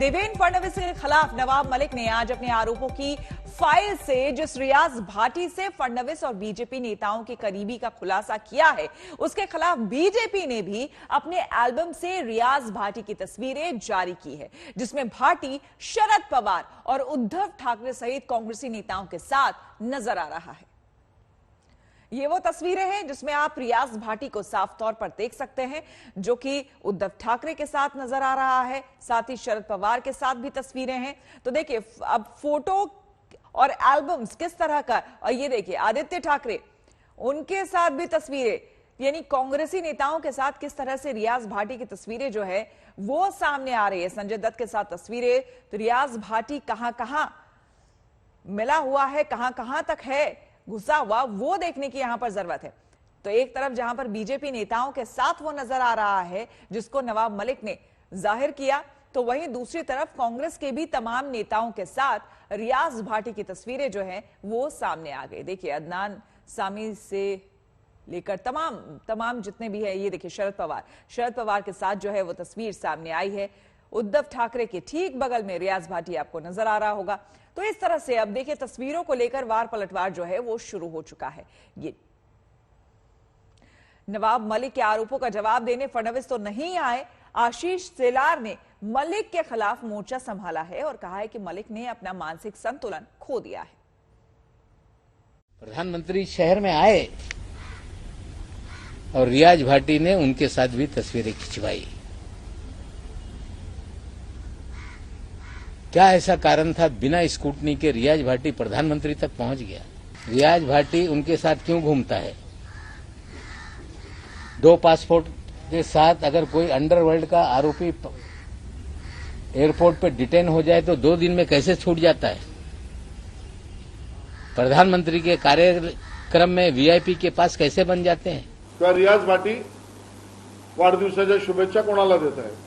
देवेंद्र फडणवीस के खिलाफ नवाब मलिक ने आज अपने आरोपों की फाइल से जिस रियाज भाटी से फडणवीस और बीजेपी नेताओं की करीबी का खुलासा किया है, उसके खिलाफ बीजेपी ने भी अपने एल्बम से रियाज भाटी की तस्वीरें जारी की है, जिसमें भाटी शरद पवार और उद्धव ठाकरे सहित कांग्रेसी नेताओं के साथ नजर आ रहा है। ये वो तस्वीरें हैं जिसमें आप रियाज भाटी को साफ तौर पर देख सकते हैं, जो कि उद्धव ठाकरे के साथ नजर आ रहा है। साथ ही शरद पवार के साथ भी तस्वीरें हैं। तो देखिए अब फोटो और एल्बम्स किस तरह का, और ये देखिए आदित्य ठाकरे, उनके साथ भी तस्वीरें, यानी कांग्रेसी नेताओं के साथ किस तरह से रियाज भाटी की तस्वीरें जो है वो सामने आ रही है। संजय दत्त के साथ तस्वीरें। तो रियाज भाटी कहां कहां मिला हुआ है, कहां कहां तक है घुसा हुआ, वो देखने की यहां पर जरूरत है। तो एक तरफ जहां पर बीजेपी नेताओं के साथ वो नजर आ रहा है जिसको नवाब मलिक ने जाहिर किया, तो वहीं दूसरी तरफ कांग्रेस के भी तमाम नेताओं के साथ रियाज भाटी की तस्वीरें जो हैं वो सामने आ गई। देखिए अदनान सामी से लेकर तमाम जितने भी है, ये देखिए शरद पवार के साथ जो है वो तस्वीर सामने आई है। उद्धव ठाकरे के ठीक बगल में रियाज भाटी आपको नजर आ रहा होगा। तो इस तरह से अब देखिए तस्वीरों को लेकर वार पलटवार जो है वो शुरू हो चुका है। ये नवाब मलिक के आरोपों का जवाब देने फडणवीस तो नहीं आए। आशीष शेलार ने मलिक के खिलाफ मोर्चा संभाला है और कहा है कि मलिक ने अपना मानसिक संतुलन खो दिया है। प्रधानमंत्री शहर में आए और रियाज भाटी ने उनके साथ भी तस्वीरें खिंचवाई। क्या ऐसा कारण था बिना स्कूटनी के रियाज भाटी प्रधानमंत्री तक पहुंच गया? रियाज भाटी उनके साथ क्यों घूमता है? 2 पासपोर्ट के साथ अगर कोई अंडरवर्ल्ड का आरोपी एयरपोर्ट पे डिटेन हो जाए तो 2 दिन में कैसे छूट जाता है? प्रधानमंत्री के कार्यक्रम में वीआईपी के पास कैसे बन जाते हैं? किंवा रियाज भाटी वाढदिवसाच्या शुभेच्छा कोणाला देत आहे?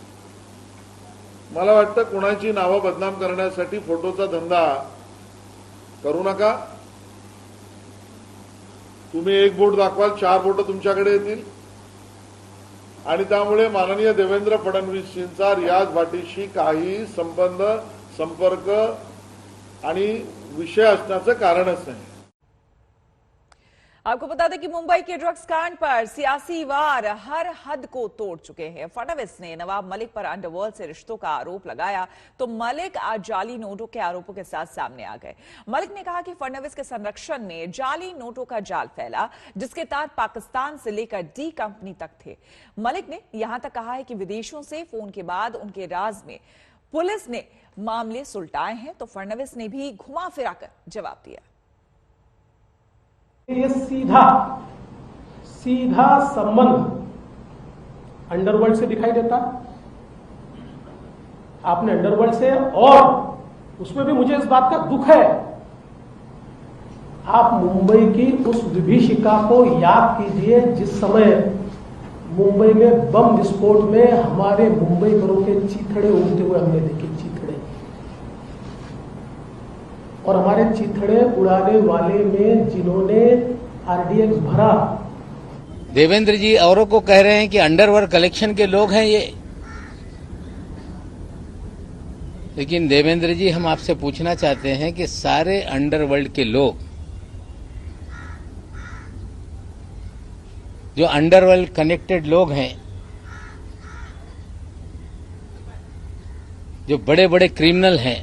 मला वाटतं कोणाची नावं बदनाम करण्यासाठी फोटोचा धंदा करू नका। तुम्ही एक बोट दाखवाल, 4 बोट तुमच्याकडे येतील आणि त्यामुळे माननीय देवेंद्र फडणवीसजींचा रियाज भाटीशी काही संबंध, संपर्क आणि विषय असण्याचं कारणच नाही। आपको बता दें कि मुंबई के ड्रग्स कांड पर सियासी वार हर हद को तोड़ चुके हैं। फडणवीस ने नवाब मलिक पर अंडरवर्ल्ड से रिश्तों का आरोप लगाया तो मलिक आज जाली नोटों के आरोपों के साथ सामने आ गए। मलिक ने कहा कि फडणवीस के संरक्षण में जाली नोटों का जाल फैला, जिसके तार पाकिस्तान से लेकर डी कंपनी तक थे। मलिक ने यहां तक कहा है कि विदेशों से फोन के बाद उनके राज में पुलिस ने मामले सुलटाए हैं। तो फडणवीस ने भी घुमा फिराकर जवाब दिया। ये सीधा संबंध अंडरवर्ल्ड से दिखाई देता। आपने अंडरवर्ल्ड से, और उसमें भी मुझे इस बात का दुख है, आप मुंबई की उस विभीषिका को याद कीजिए जिस समय मुंबई में बम विस्फोट में हमारे मुंबई भरों के चीथड़े उड़ते हुए हमने देखे। चीथड़े, और हमारे चीथड़े उड़ाने वाले में जिन्होंने आरडीएक्स भरा। देवेंद्र जी औरों को कह रहे हैं कि अंडरवर्ल्ड कलेक्शन के लोग हैं ये, लेकिन देवेंद्र जी हम आपसे पूछना चाहते हैं कि सारे अंडरवर्ल्ड के लोग, जो अंडरवर्ल्ड कनेक्टेड लोग हैं, जो बड़े बड़े क्रिमिनल हैं,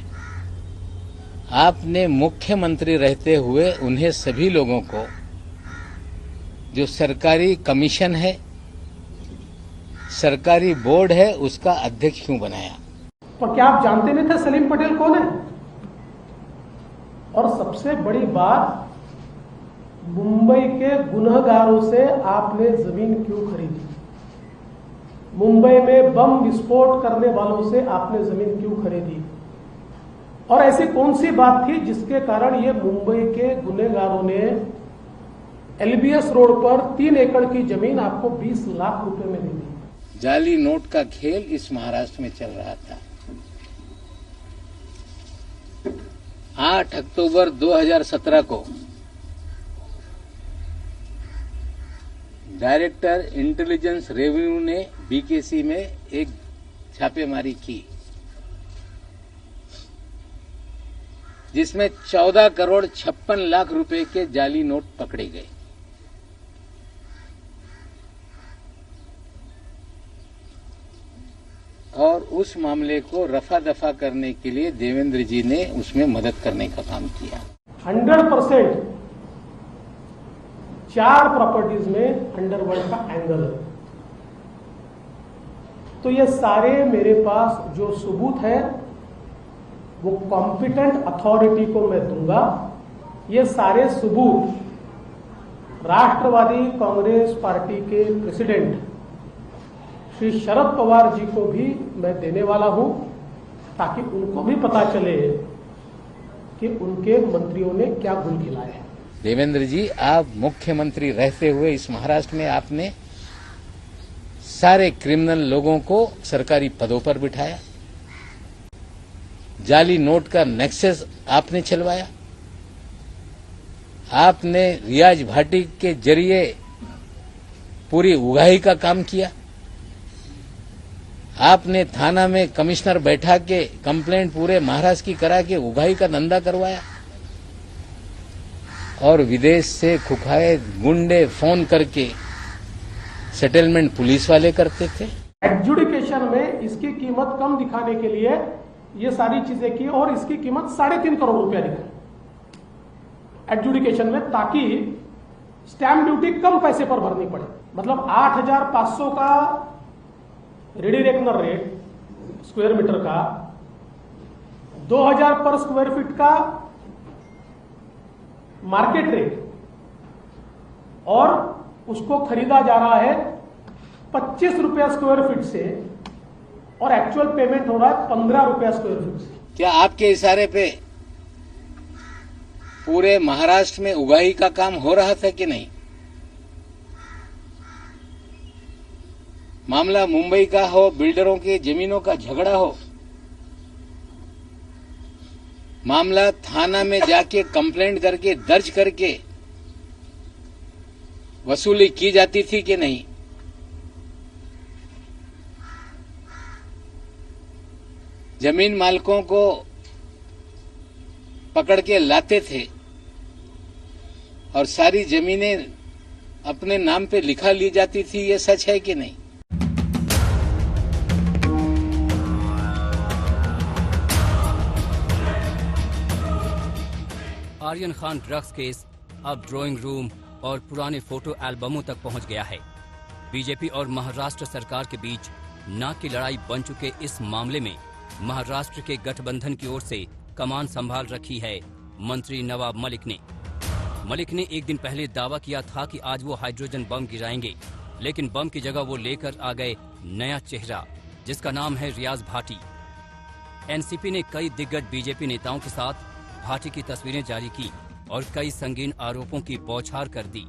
आपने मुख्यमंत्री रहते हुए उन्हें सभी लोगों को जो सरकारी कमीशन है, सरकारी बोर्ड है, उसका अध्यक्ष क्यों बनाया? और क्या आप जानते नहीं थे सलीम पटेल कौन है? और सबसे बड़ी बात, मुंबई के गुनहगारों से आपने जमीन क्यों खरीदी? मुंबई में बम विस्फोट करने वालों से आपने जमीन क्यों खरीदी? और ऐसी कौन सी बात थी जिसके कारण ये मुंबई के गुनहगारों ने एलबीएस रोड पर 3 एकड़ की जमीन आपको 20 लाख रुपए में दे दी? जाली नोट का खेल इस महाराष्ट्र में चल रहा था। 8 अक्टूबर 2017 को डायरेक्टर इंटेलिजेंस रेवेन्यू ने बीकेसी में एक छापेमारी की जिसमें 14 करोड़ 56 लाख रुपए के जाली नोट पकड़े गए। और उस मामले को रफा दफा करने के लिए देवेंद्र जी ने उसमें मदद करने का काम किया। 100% 4 प्रॉपर्टीज में अंडरवर्ल्ड का एंगल है। तो ये सारे मेरे पास जो सबूत है वो कॉम्पिटेंट अथॉरिटी को मैं दूंगा। ये सारे सबूत राष्ट्रवादी कांग्रेस पार्टी के प्रेसिडेंट श्री शरद पवार जी को भी मैं देने वाला हूं, ताकि उनको भी पता चले कि उनके मंत्रियों ने क्या गुल खिलाया है। देवेंद्र जी, आप मुख्यमंत्री रहते हुए इस महाराष्ट्र में आपने सारे क्रिमिनल लोगों को सरकारी पदों पर बिठाया, जाली नोट का नेक्सस आपने चलवाया, आपने रियाज भाटी के जरिए पूरी उगाही का काम किया, आपने थाना में कमिश्नर बैठा के कंप्लेंट पूरे महाराष्ट्र की करा के उगाही का धंधा करवाया, और विदेश से खुखाए गुंडे फोन करके सेटलमेंट पुलिस वाले करते थे। एडजुडिकेशन में इसकी कीमत कम दिखाने के लिए ये सारी चीजें की और इसकी कीमत 3.5 करोड़ रुपया दिखाई एडजुडिकेशन में, ताकि स्टैंप ड्यूटी कम पैसे पर भरनी पड़े। मतलब 8,500 का ready reckoner rate square metre का, 2,000 पर स्क्वायर फीट का मार्केट रेट, और उसको खरीदा जा रहा है 25 रुपया स्क्वायर फीट से, और एक्चुअल पेमेंट हो रहा है 15 रुपया स्क्वायर फीट से। क्या आपके इशारे पे पूरे महाराष्ट्र में उगाही का काम हो रहा था कि नहीं? मामला मुंबई का हो, बिल्डरों की जमीनों का झगड़ा हो, मामला थाना में जाके कंप्लेंट करके दर्ज करके वसूली की जाती थी कि नहीं? जमीन मालिकों को पकड़ के लाते थे और सारी जमीनें अपने नाम पे लिखा ली जाती थी, ये सच है कि नहीं? आर्यन खान ड्रग्स केस अब ड्राइंग रूम और पुराने फोटो एल्बमों तक पहुंच गया है। बीजेपी और महाराष्ट्र सरकार के बीच नाक की लड़ाई बन चुके इस मामले में महाराष्ट्र के गठबंधन की ओर से कमान संभाल रखी है मंत्री नवाब मलिक ने। मलिक ने एक दिन पहले दावा किया था कि आज वो हाइड्रोजन बम गिराएंगे, लेकिन बम की जगह वो लेकर आ गए नया चेहरा, जिसका नाम है रियाज भाटी। एनसीपी ने कई दिग्गज बीजेपी नेताओं के साथ भाटी की तस्वीरें जारी की और कई संगीन आरोपों की बौछार कर दी।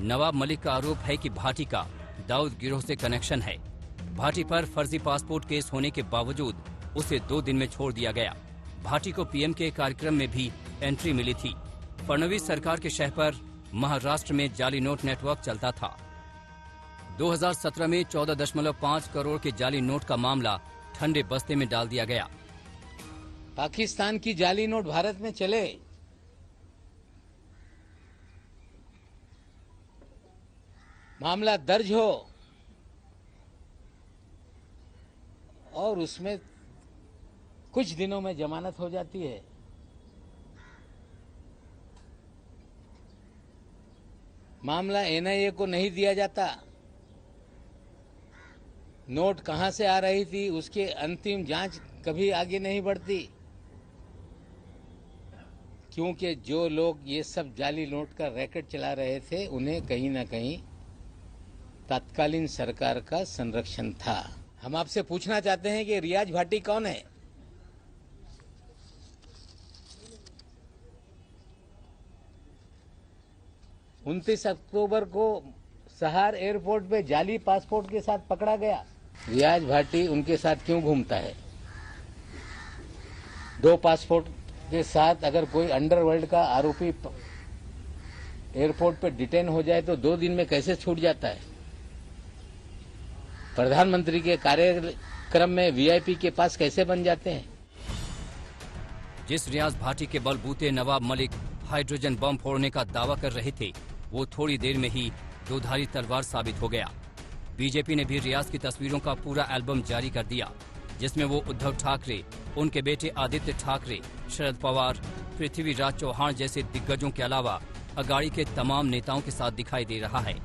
नवाब मलिक का आरोप है कि भाटी का दाऊद गिरोह से कनेक्शन है। भाटी पर फर्जी पासपोर्ट केस होने के बावजूद उसे 2 दिन में छोड़ दिया गया। भाटी को पीएम के कार्यक्रम में भी एंट्री मिली थी। फडणवीस सरकार के शह पर महाराष्ट्र में जाली नोट नेटवर्क चलता था। 2017 में 14.5 करोड़ के जाली नोट का मामला ठंडे बस्ते में डाल दिया गया। पाकिस्तान की जाली नोट भारत में चले, मामला दर्ज हो और उसमें कुछ दिनों में जमानत हो जाती है। मामला एनआईए को नहीं दिया जाता। नोट कहां से आ रही थी उसकी अंतिम जांच कभी आगे नहीं बढ़ती, क्योंकि जो लोग ये सब जाली नोट का रैकेट चला रहे थे उन्हें कहीं ना कहीं तत्कालीन सरकार का संरक्षण था। हम आपसे पूछना चाहते हैं कि रियाज भाटी कौन है? उनतीस अक्टूबर को सहार एयरपोर्ट पे जाली पासपोर्ट के साथ पकड़ा गया। रियाज भाटी उनके साथ क्यों घूमता है? 2 पासपोर्ट के साथ अगर कोई अंडरवर्ल्ड का आरोपी एयरपोर्ट पे डिटेन हो जाए तो 2 दिन में कैसे छूट जाता है? प्रधानमंत्री के कार्यक्रम में वीआईपी के पास कैसे बन जाते हैं? जिस रियाज भाटी के बलबूते नवाब मलिक हाइड्रोजन बम फोड़ने का दावा कर रहे थे, वो थोड़ी देर में ही दोधारी तलवार साबित हो गया। बीजेपी ने भी रियाज की तस्वीरों का पूरा एल्बम जारी कर दिया, जिसमें वो उद्धव ठाकरे, उनके बेटे आदित्य ठाकरे, शरद पवार, पृथ्वीराज चौहान जैसे दिग्गजों के अलावा अगाड़ी के तमाम नेताओं के साथ दिखाई दे रहा है।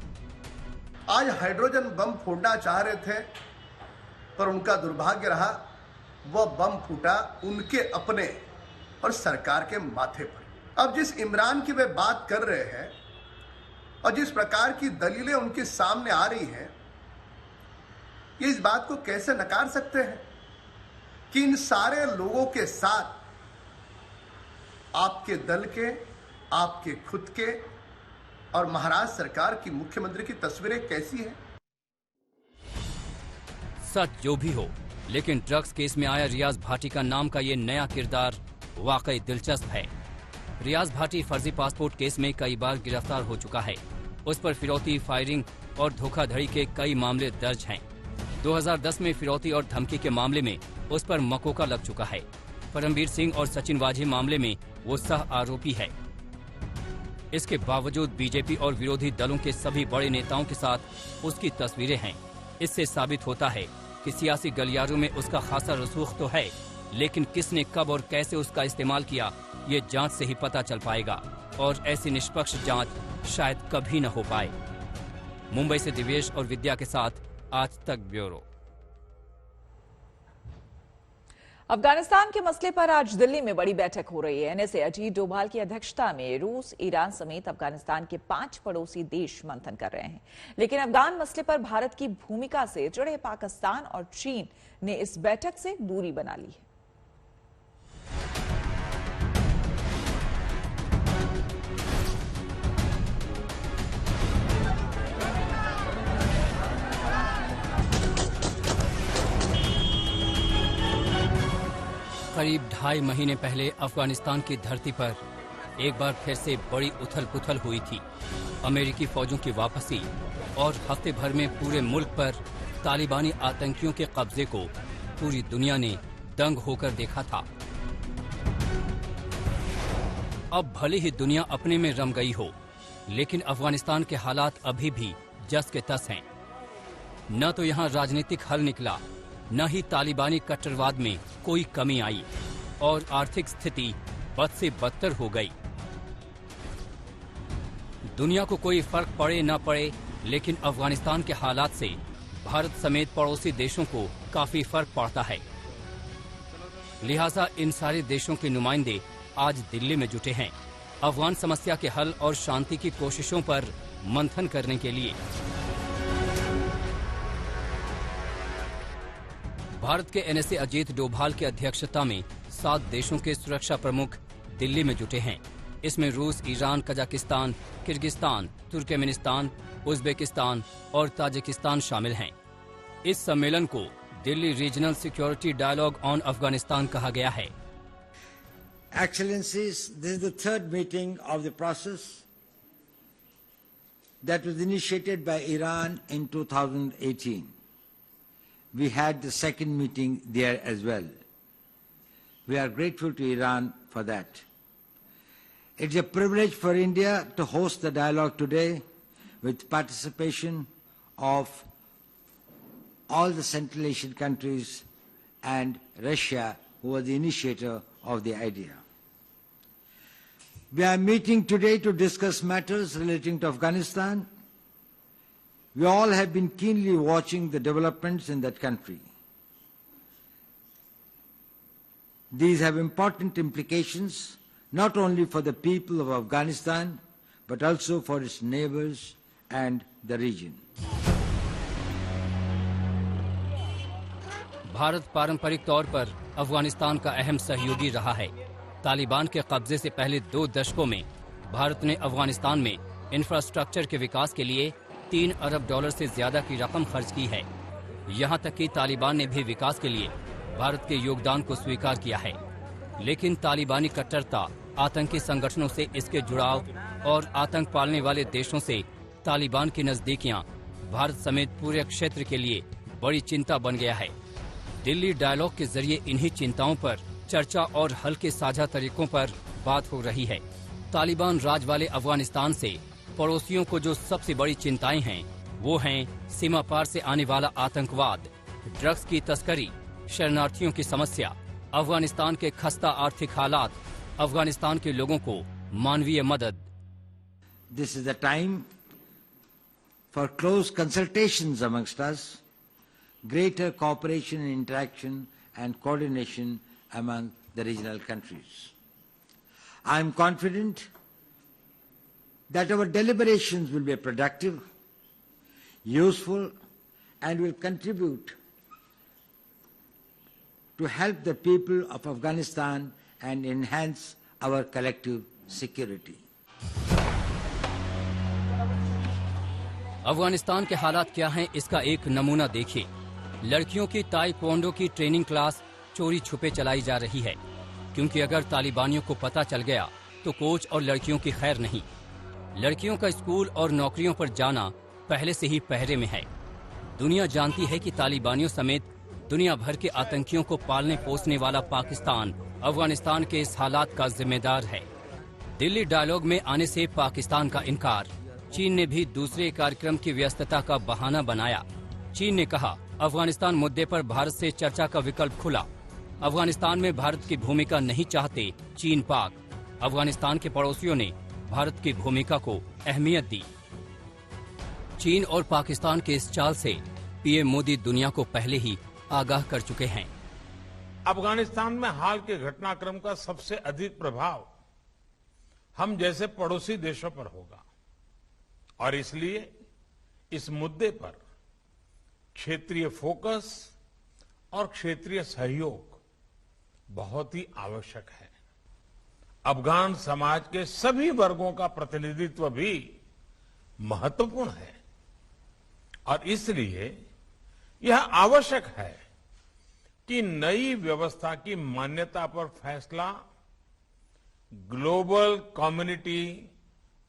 आज हाइड्रोजन बम फोड़ना चाह रहे थे, पर उनका दुर्भाग्य रहा, वह बम फूटा उनके अपने और सरकार के माथे पर। अब जिस इमरान की वे बात कर रहे हैं और जिस प्रकार की दलीलें उनके सामने आ रही हैं, ये इस बात को कैसे नकार सकते हैं कि इन सारे लोगों के साथ आपके दल के, आपके खुद के और महाराष्ट्र सरकार की मुख्यमंत्री की तस्वीरें कैसी हैं? सच जो भी हो, लेकिन ड्रग्स केस में आया रियाज भाटी का नाम का ये नया किरदार वाकई दिलचस्प है। रियाज भाटी फर्जी पासपोर्ट केस में कई बार गिरफ्तार हो चुका है। उस पर फिरौती, फायरिंग और धोखाधड़ी के कई मामले दर्ज हैं। 2010 में फिरौती और धमकी के मामले में उस पर मकोका लग चुका है। परमवीर सिंह और सचिन वाझे मामले में वो सह आरोपी है। इसके बावजूद बीजेपी और विरोधी दलों के सभी बड़े नेताओं के साथ उसकी तस्वीरें हैं। इससे साबित होता है कि सियासी गलियारों में उसका खासा रसूख तो है, लेकिन किसने कब और कैसे उसका इस्तेमाल किया, ये जांच से ही पता चल पाएगा, और ऐसी निष्पक्ष जांच शायद कभी न हो पाए। मुंबई से दिवेश और विद्या के साथ आज तक ब्यूरो। अफगानिस्तान के मसले पर आज दिल्ली में बड़ी बैठक हो रही है। एनएसए अजीत डोभाल की अध्यक्षता में रूस, ईरान समेत अफगानिस्तान के 5 पड़ोसी देश मंथन कर रहे हैं। लेकिन अफगान मसले पर भारत की भूमिका से जुड़े पाकिस्तान और चीन ने इस बैठक से दूरी बना ली है। करीब 2.5 महीने पहले अफगानिस्तान की धरती पर एक बार फिर से बड़ी उथल पुथल हुई थी। अमेरिकी फौजों की वापसी और हफ्ते भर में पूरे मुल्क पर तालिबानी आतंकियों के कब्जे को पूरी दुनिया ने दंग होकर देखा था। अब भले ही दुनिया अपने में रम गई हो, लेकिन अफगानिस्तान के हालात अभी भी जस के तस हैं। न तो यहाँ राजनीतिक हल निकला, न ही तालिबानी कट्टरवाद में कोई कमी आई, और आर्थिक स्थिति बद से बदतर हो गई। दुनिया को कोई फर्क पड़े न पड़े, लेकिन अफगानिस्तान के हालात से भारत समेत पड़ोसी देशों को काफी फर्क पड़ता है। लिहाजा इन सारे देशों के नुमाइंदे आज दिल्ली में जुटे हैं अफगान समस्या के हल और शांति की कोशिशों पर मंथन करने के लिए। भारत के एनएसए अजीत डोभाल की अध्यक्षता में 7 देशों के सुरक्षा प्रमुख दिल्ली में जुटे हैं। इसमें रूस, Iran, Kazakhstan, Kyrgyzstan, Turkmenistan, Uzbekistan और ताजिकिस्तान शामिल हैं। इस सम्मेलन को Delhi regional security dialogue on Afghanistan कहा गया है। Excellencies, this is the 3rd meeting of the process that was initiated by Iran in 2018. We had the 2nd meeting there as well. We are grateful to Iran for that. It's a privilege for India to host the dialogue today with participation of all the Central Asian countries and Russia, who was the initiator of the idea. We are meeting today to discuss matters relating to Afghanistan. We all have been keenly watching the developments in that country. These have important implications not only for the people of Afghanistan, but also for its neighbors and the region. Bharat पारंपरिक तौर पर अफगानिस्तान का अहम सहयोगी रहा है। तालिबान के कब्जे से पहले 2 दशकों में भारत ने अफगानिस्तान में इंफ्रास्ट्रक्चर के विकास के लिए $3 अरब से ज्यादा की रकम खर्च की है। यहाँ तक कि तालिबान ने भी विकास के लिए भारत के योगदान को स्वीकार किया है। लेकिन तालिबानी कट्टरता, आतंकी संगठनों से इसके जुड़ाव और आतंक पालने वाले देशों से तालिबान की नजदीकियां भारत समेत पूरे क्षेत्र के लिए बड़ी चिंता बन गया है। दिल्ली डायलॉग के जरिए इन्हीं चिंताओं पर चर्चा और हल के साझा तरीकों पर बात हो रही है। तालिबान राज वाले अफगानिस्तान से पड़ोसियों को जो सबसे बड़ी चिंताएं हैं वो हैं सीमा पार से आने वाला आतंकवाद, ड्रग्स की तस्करी, शरणार्थियों की समस्या, अफगानिस्तान के खस्ता आर्थिक हालात, अफगानिस्तान के लोगों को मानवीय मदद। This is the time for close consultations amongst us, greater cooperation and interaction and coordination among the regional countries. I am confident that our deliberations will be productive, useful, and will contribute to help the people of Afghanistan and enhance our collective security. Afghanistan के हालात क्या हैं, इसका एक नमूना देखिए। लड़कियों की ताइक्वांडो की ट्रेनिंग क्लास चोरी छुपे चलाई जा रही है, क्योंकि अगर तालिबानियों को पता चल गया तो कोच और लड़कियों की खैर नहीं। लड़कियों का स्कूल और नौकरियों पर जाना पहले से ही पहरे में है। दुनिया जानती है कि तालिबानियों समेत दुनिया भर के आतंकियों को पालने पोसने वाला पाकिस्तान अफगानिस्तान के इस हालात का जिम्मेदार है। दिल्ली डायलॉग में आने से पाकिस्तान का इनकार। चीन ने भी दूसरे कार्यक्रम की व्यस्तता का बहाना बनाया। चीन ने कहा, अफगानिस्तान मुद्दे पर भारत से चर्चा का विकल्प खुला। अफगानिस्तान में भारत की भूमिका नहीं चाहते चीन पाक। अफगानिस्तान के पड़ोसियों ने भारत की भूमिका को अहमियत दी। चीन और पाकिस्तान के इस चाल से पीएम मोदी दुनिया को पहले ही आगाह कर चुके हैं। अफगानिस्तान में हाल के घटनाक्रम का सबसे अधिक प्रभाव हम जैसे पड़ोसी देशों पर होगा और इसलिए इस मुद्दे पर क्षेत्रीय फोकस और क्षेत्रीय सहयोग बहुत ही आवश्यक है। अफगान समाज के सभी वर्गों का प्रतिनिधित्व भी महत्वपूर्ण है और इसलिए यह आवश्यक है कि नई व्यवस्था की मान्यता पर फैसला ग्लोबल कम्युनिटी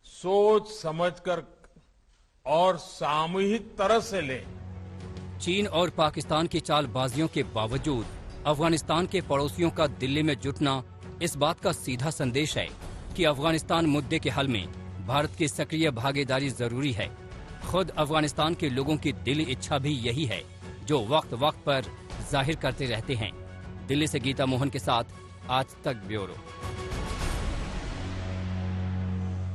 सोच समझकर और सामूहिक तरह से ले। चीन और पाकिस्तान की चालबाजियों के बावजूद अफगानिस्तान के पड़ोसियों का दिल्ली में जुटना इस बात का सीधा संदेश है कि अफगानिस्तान मुद्दे के हल में भारत की सक्रिय भागीदारी जरूरी है। खुद अफगानिस्तान के लोगों की दिली इच्छा भी यही है, जो वक्त वक्त पर जाहिर करते रहते हैं। दिल्ली से गीता मोहन के साथ आज तक ब्यूरो।